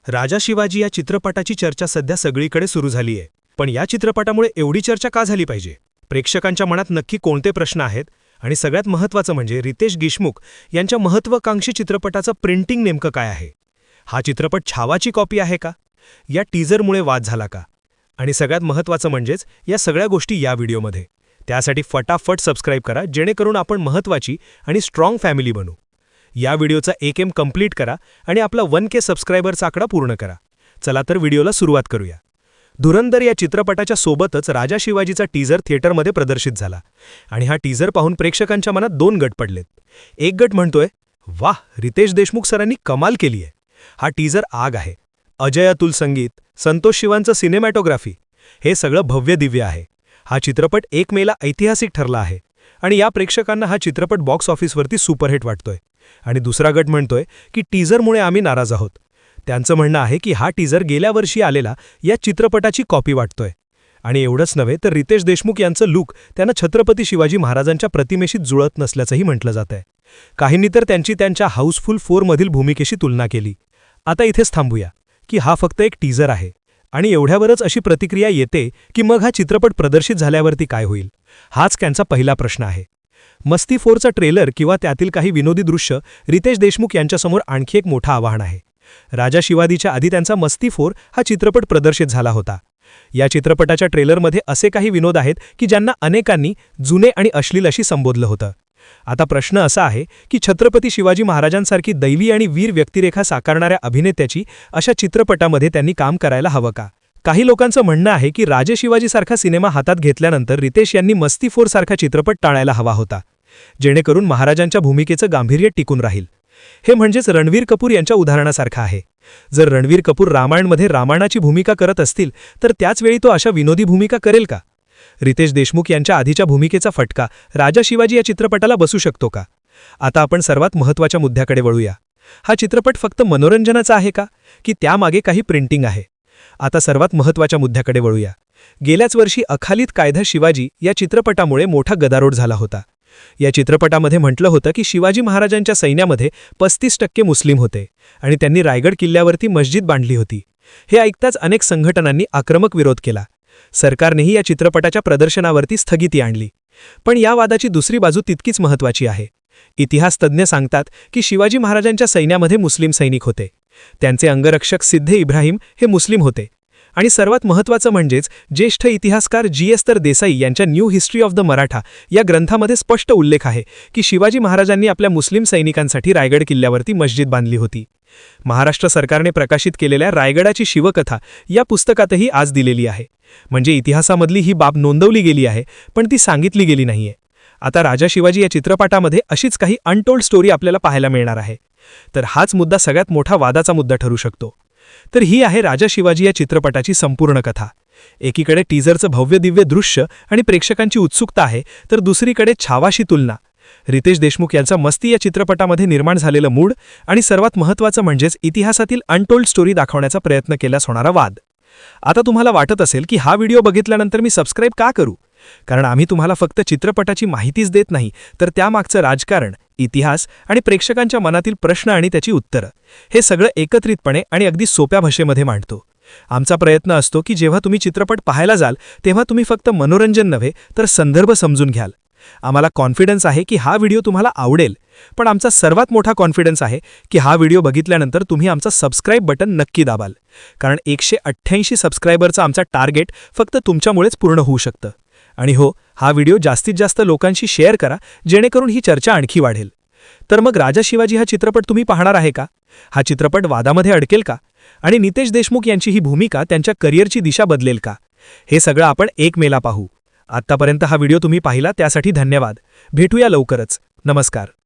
राजा शिवाजी या चित्रपटाची चर्चा सध्या सगळीकडे सुरू झाली आहे. पण या चित्रपटामुळे एवढी चर्चा का झाली पाहिजे? प्रेक्षकांच्या मनात नक्की कोणते प्रश्न आहेत? आणि सगळ्यात महत्त्वाचं म्हणजे रितेश देशमुख यांच्या महत्त्वाकांक्षी चित्रपटाचं प्रिंटिंग नेमकं काय आहे? हा चित्रपट छावाची कॉपी आहे का? या टीजरमुळे वाद झाला का? आणि सगळ्यात महत्त्वाचं म्हणजेच या सगळ्या गोष्टी या व्हिडिओमध्ये. त्यासाठी फटाफट सबस्क्राईब करा, जेणेकरून आपण महत्त्वाची आणि स्ट्रॉंग फॅमिली बनू. या व्हिडिओचा 1M कंप्लीट करा आणि आपला 1K सबस्क्रायबरचा आकडा पूर्ण करा. चला तर व्हिडिओला सुरुवात करूया. धुरंधर या चित्रपटाच्या सोबतच राजा शिवाजीचा टीजर थिएटरमध्ये प्रदर्शित झाला आणि हा टीजर पाहून प्रेक्षकांच्या मनात 2 गट पडलेत. एक गट म्हणतोय, वाह, रितेश देशमुख सरांनी कमाल केली आहे. हा टीजर आग आहे. अजय अतुल संगीत, संतोष शिवांचं सिनेमॅटोग्राफी, हे सगळं भव्य दिव्य आहे. हा चित्रपट 1 मेला ऐतिहासिक ठरला आहे आणि या प्रेक्षकांना हा चित्रपट बॉक्स ऑफिसवरती सुपरहिट वाटतोय. आणि दुसरा गट म्हणतोय की टीजरमुळे आम्ही नाराज आहोत. त्यांचं म्हणणं आहे की हा टीजर गेल्या वर्षी आलेला या चित्रपटाची कॉपी वाटतोय. आणि एवढंच नव्हे तर रितेश देशमुख यांचं लुक त्यांना छत्रपती शिवाजी महाराजांच्या प्रतिमेशी जुळत नसल्याचंही म्हटलं जातंय. काहींनी तर त्यांच्या हाऊसफुल 4 मधील भूमिकेशी तुलना केली. आता इथेच थांबूया की हा फक्त एक टीजर आहे आणि एवढ्यावरच अशी प्रतिक्रिया येते की मग हा चित्रपट प्रदर्शित झाल्यावरती काय होईल? हाच त्यांचा पहिला प्रश्न आहे. मस्ती 4चा ट्रेलर किंवा त्यातील काही विनोदी दृश्य रितेश देशमुख यांच्यासमोर आणखी एक मोठं आव्हान आहे. राजा शिवाजीच्या आधी त्यांचा मस्ती 4 हा चित्रपट प्रदर्शित झाला होता. या चित्रपटाच्या ट्रेलरमध्ये असे काही विनोद आहेत की ज्यांना अनेकांनी जुने आणि अश्लील अशी संबोधलं होतं. आता प्रश्न असा आहे की छत्रपती शिवाजी महाराजांसारखी दैवी आणि वीर व्यक्तिरेखा साकारणाऱ्या अभिनेत्याची अशा चित्रपटामध्ये त्यांनी काम करायला हवं का? काही लोकांचं म्हणणं आहे की राजे शिवाजीसारखा सिनेमा हातात घेतल्यानंतर रितेश यांनी मस्ती 4 सारखा चित्रपट टाळायला हवा होता, जेणेकरून महाराजांच्या भूमिकेचं गांभीर्य टिकून राहील. हे म्हणजेच रणवीर कपूर यांच्या उदाहरणासारखं आहे. जर रणवीर कपूर रामायणमध्ये रामायणाची भूमिका करत असतील तर त्याचवेळी तो अशा विनोदी भूमिका करेल का? रितेश देशमुख यांच्या आधीच्या भूमिकेचा फटका राजा शिवाजी या चित्रपटाला बसू शकतो का? आता आपण सर्वात महत्त्वाच्या मुद्द्याकडे वळूया. हा चित्रपट फक्त मनोरंजनाचा आहे का, की त्यामागे काही प्रिंटिंग आहे? आता सर्वात महत्त्वाच्या मुद्द्याकडे वळूया. गेल्याच वर्षी अखालीत कायदा शिवाजी या चित्रपटामुळे मोठा गदारोळ झाला होता. या चित्रपटामध्ये म्हटलं होतं की शिवाजी महाराजांच्या सैन्यामध्ये 35% मुस्लिम होते आणि त्यांनी रायगड किल्ल्यावरती मस्जिद बांधली होती. हे ऐकताच अनेक संघटनांनी आक्रमक विरोध केला. सरकारनेही या चित्रपटाच्या प्रदर्शनावरती स्थगिती आणली. पण या वादाची दुसरी बाजू तितकीच महत्त्वाची आहे. इतिहासतज्ञ सांगतात की शिवाजी महाराजांच्या सैन्यामध्ये मुस्लिम सैनिक होते. त्यांचे अंगरक्षक सिद्धे इब्राहिम हे मुस्लिम होते. आणि सर्वात महत्त्वाचं म्हणजेच ज्येष्ठ इतिहासकार GS देसाई यांच्या new history of the Maratha या ग्रंथामध्ये स्पष्ट उल्लेख आहे की शिवाजी महाराजांनी आपल्या मुस्लिम सैनिकांसाठी रायगड किल्ल्यावरती मस्जिद बांधली होती. महाराष्ट्र सरकारने प्रकाशित केलेल्या रायगडाची शिवकथा या पुस्तकातही आज दिलेली आहे. म्हणजे इतिहासामधली ही बाब नोंदवली गेली आहे, पण ती सांगितली गेली नाहीये. आता राजा शिवाजी या चित्रपटामध्ये अशीच काही अनटोल्ड स्टोरी आपल्याला पाहायला मिळणार आहे. तर हाच मुद्दा सगळ्यात मोठा वादाचा मुद्दा ठरू शकतो. तर ही आहे राजा शिवाजी या चित्रपटाची संपूर्ण कथा. एकीकडे टीजरचं भव्य दिव्य दृश्य आणि प्रेक्षकांची उत्सुकता आहे, तर दुसरीकडे छावाशी तुलना, रितेश देशमुख यांचा मस्ती या चित्रपटामध्ये निर्माण झालेलं मूड आणि सर्वात महत्त्वाचं म्हणजेच इतिहासातील अनटोल्ड स्टोरी दाखवण्याचा प्रयत्न केल्यास होणारा वाद. आता तुम्हाला वाटत असेल की हा व्हिडिओ बघितल्यानंतर मी सबस्क्राईब का करू? कारण आम्ही तुम्हाला फक्त चित्रपटाची माहितीच देत नाही, तर त्यामागचं राजकारण, इतिहास आणि प्रेक्षकांच्या मनातील प्रश्न आणि त्याची उत्तरं हे सगळं एकत्रितपणे आणि अगदी सोप्या भाषेमध्ये मांडतो. आमचा प्रयत्न असतो की जेव्हा तुम्ही चित्रपट पाहायला जाल तेव्हा तुम्ही फक्त मनोरंजन नव्हे तर संदर्भ समजून घ्याल. आम्हाला कॉन्फिडन्स आहे की हा व्हिडिओ तुम्हाला आवडेल, पण आमचा सर्वात मोठा कॉन्फिडन्स आहे की हा व्हिडिओ बघितल्यानंतर तुम्ही आमचा सबस्क्राईब बटन नक्की दाबाल. कारण 188 सबस्क्रायबरचं आमचा टार्गेट फक्त तुमच्यामुळेच पूर्ण होऊ शकतं. आणि हो, हा व्हिडिओ जास्तीत जास्त लोकांशी शेअर करा, जेणेकरून ही चर्चा आणखी वाढेल. तर मग राजा शिवाजी हा चित्रपट तुम्ही पाहणार आहे का? हा चित्रपट वादामध्ये अडकेल का? आणि रितेश देशमुख यांची ही भूमिका त्यांच्या करिअरची दिशा बदलेल का? हे सगळं आपण 1 मेला पाहू. आत्तापर्यंत हा व्हिडिओ तुम्ही पाहिला त्यासाठी धन्यवाद. भेटूया लवकरच. नमस्कार.